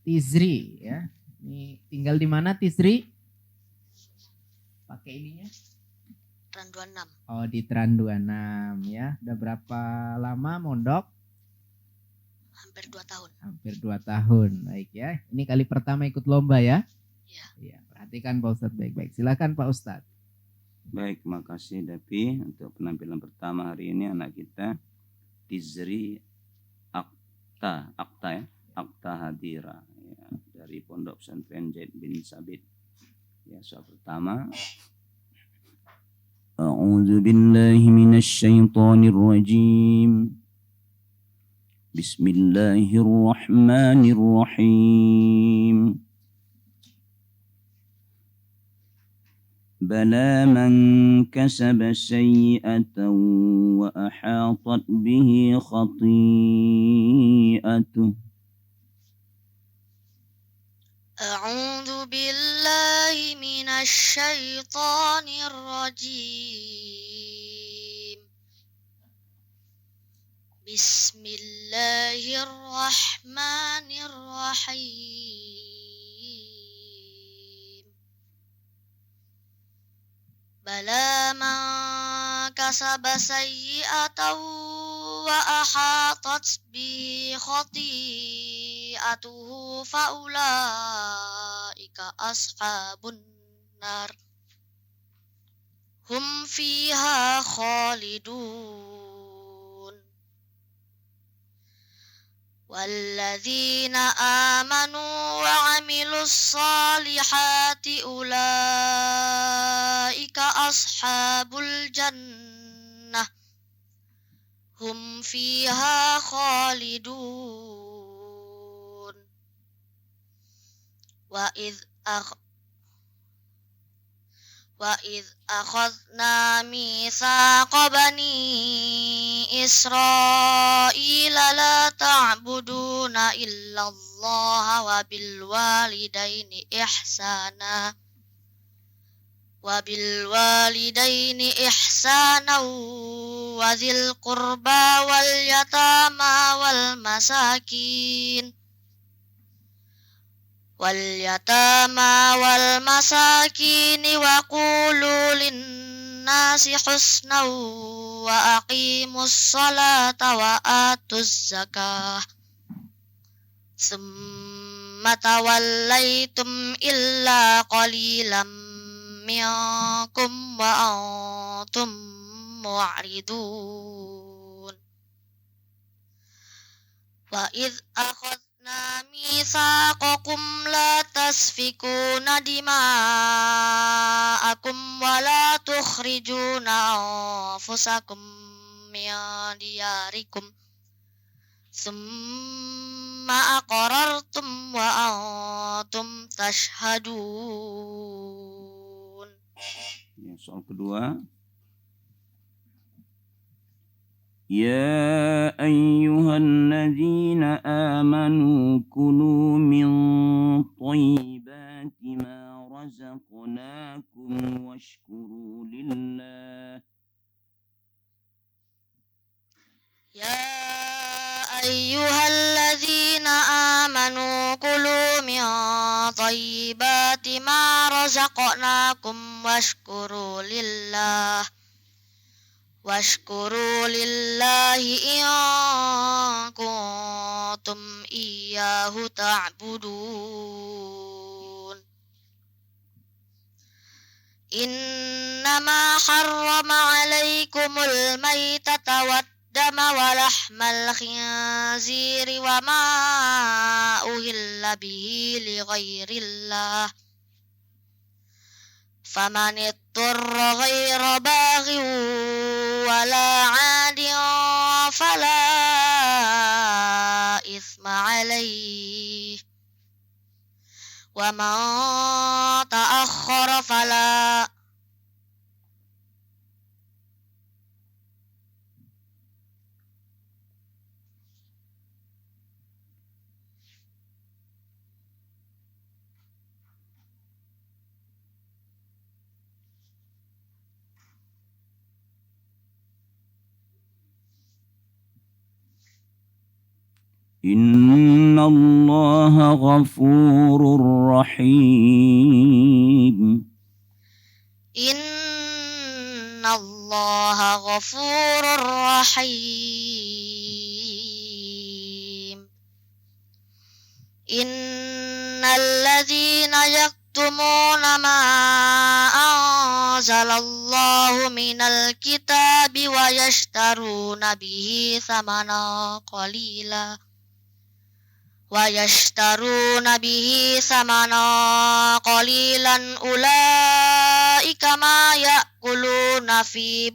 Tizri ya. Ini tinggal di mana Tizri? Pakai ininya? Teran 26. Oh, di Teran 26 ya. Udah berapa lama mondok? Hampir 2 tahun. Hampir 2 tahun. Baik ya. Ini kali pertama ikut lomba ya? Iya. Iya, perhatikan Pak Ustadz baik-baik. Silakan Pak Ustadz. Baik, makasih Dapi untuk penampilan pertama hari ini anak kita Tizri Akta ya, Akta Hadira ya, dari Pondok Pesantren Zaid bin Sabit. Ya, soal pertama. A'udzu billahi minasy syaithanir rajim. Bismillahirrahmanirrahim. بلى من كسب سيئة وأحاطت به خطيئته. أعوذ بالله من الشيطان الرجيم. بسم الله الرحمن الرحيم. بلى من كسب سيئة وأحاطت به خطيئته فأولئك أصحاب النار هم فيها خالدون. والذين آمنوا وعملوا الصالحات أولئك أصحاب الجنة هم فيها خالدون. وإذ أخذنا ميثاق بني إسرائيل لا تعبدون إلا الله وبالوالدين إحسانا وذي القربى واليتامى والمساكين وقولوا للناس حسنا وأقيموا الصلاة وآتوا الزكاة ثم توليتم إلا قليلا منكم وأنتم معرضون. وإذ أخذنا ميثاقكم لا تسفكون دماءكم ولا تخرجون أنفسكم من دياركم ثم أقررتم وأنتم تشهدون. Soal kedua. يا أيها الذين آمنوا كلوا من طيبات ما رزقناكم واشكروا لله. يا أيها الذين آمنوا كلوا من طيبات ما رزقناكم واشكروا لله إن كنتم إياه تعبدون. إنما حرم عليكم الميتة والدم ولحم الخنزير وما أهل به لغير الله فمن اضطر غير باغ ولا عاد فلا إثم عليه ومن تأخر فلا Innallaha ghafurur rahim. Innallaha ghafurur rahim. Innal ladzina yaktumuna ma anzalallahu minal kitabi wa yashtaruna bihi thamanan qalila ulaika ma ya'kuluna fi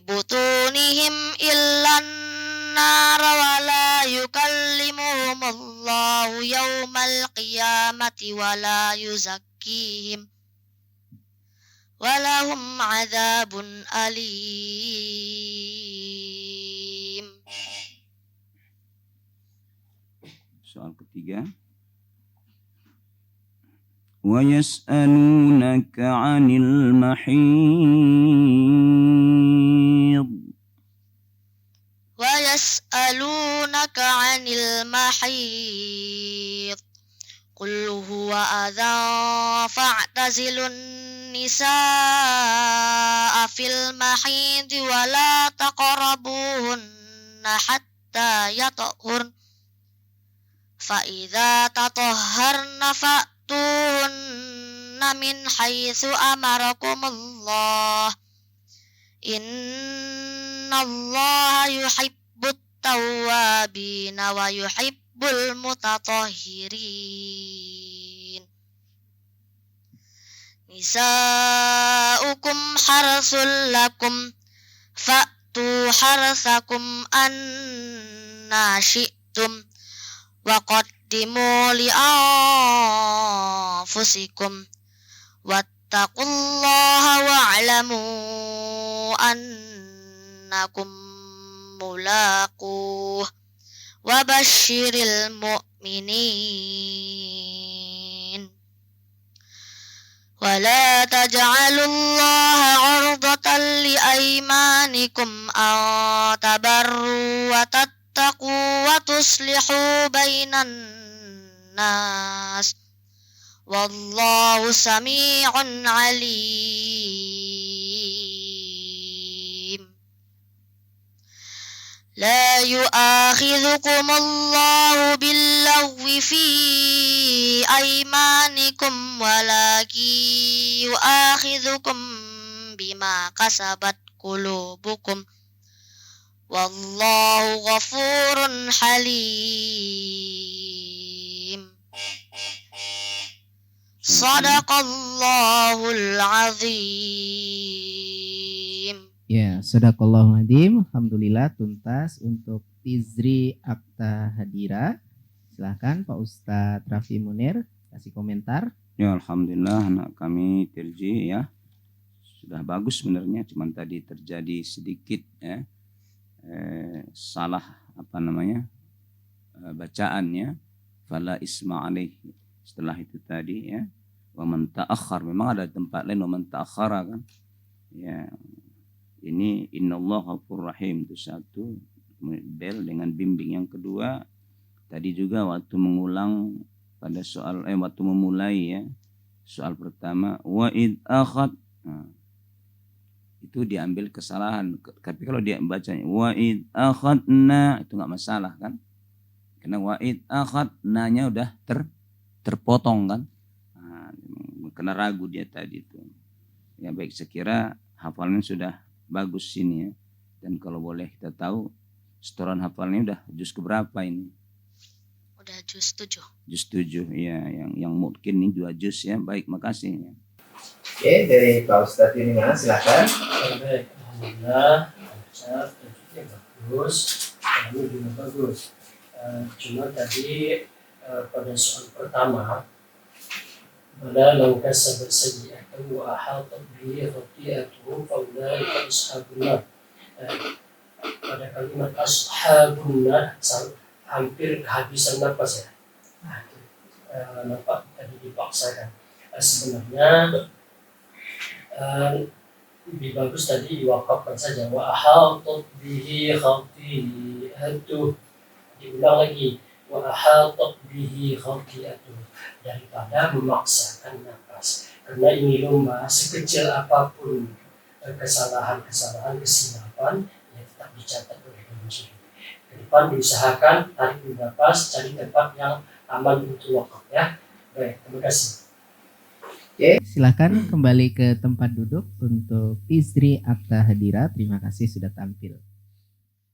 butunihim illan nar wa la yukallimuhumullahu yawmal qiyamati wa la yuzakkihim wa lahum adzabun alim. Soal ketiga. Wa yas'alunaka 'anil mahid. Wa yas'alunaka 'anil mahid. Qul huwa adhan fa'tazilun nisaa fil mahid wa la taqrabuhunna hatta yatahurna. Fa'idha tatahharna fa'tuhunna min haitsu amarakumullah. Innallaha yuhibbut tawwabina wa yuhibbul mutatahhirin. Nisa'ukum harsul lakum fa'tu harsakum anna syi'tum wa qaddimu li anfusikum wattaqullaha wa'lamu annakum mulaquh wa basyiril mu'minin. Wa la taj'alullaha 'urdatan li aymanikum an tabarru wa tattaqu wa tuslihu bainan nas. Wallahu sami'un alim. La yu'akhidhukumullahu billaghwi fi aymanikum walakin yu'akhidhukum bima kasabat qulubukum. Wallahu ghafurun halim. Sadaqallahul azim. Ya, sadaqallahul azim. Alhamdulillah tuntas untuk Tizri Akta Hadira. Silahkan Pak Ustadz Raffi Munir kasih komentar. Ya, alhamdulillah anak kami Tirji ya. Sudah bagus sebenarnya, cuman tadi terjadi sedikit ya. Salah bacaannya, fala isma alaih. Setelah itu tadi ya, wa man ta'akhkhar, memang ada tempat lain wa man ta'akhkhara kan ya. Ini innallaha ghafurur rahim itu satu bel dengan bimbing. Yang kedua tadi juga waktu mengulang pada soal waktu memulai ya, soal pertama wa id akhad, itu diambil kesalahan. Tapi kalau dia bacanya wa'id akhadna itu nggak masalah kan, karena wa'id akhadnanya udah terpotong kan. Kena ragu dia tadi itu ya. Baik, sekira hafalannya sudah bagus ini ya. Dan kalau boleh kita tahu setoran hafalnya udah juz keberapa ini? Udah juz 7. Juz 7 ya, yang mungkin ini 2 juz ya. Baik, makasih ya. Oke, dari Pak Ustadz ini mana? Silakan. Baik, alhamdulillah, lancar, tentunya bagus, kami juga bagus. Cuma tadi pada soal pertama, pada langkah sahabat sayyi'atan wa ahata bihi khati'atuhu faulaika ashabun nar. Pada kalimat ashabun nar hampir kehabisan napas ya. Nampak tadi dipaksakan. Sebenarnya lebih bagus tadi diwakafkan saja. Wa ahatat bihi khati'atuh. Diulang lagi. Wa ahatat bihi khati'atuh. Daripada memaksakan nafas. Karena ini lomba, sekecil apapun kesalahan-kesalahan, kesilapan, ya tetap dicatat oleh penjuri. Ke depan diusahakan tarik nafas, cari tempat yang aman untuk wakaf ya. Baik, terima kasih. Oke, silakan kembali ke tempat duduk untuk Tizri Akta Hadira. Terima kasih sudah tampil.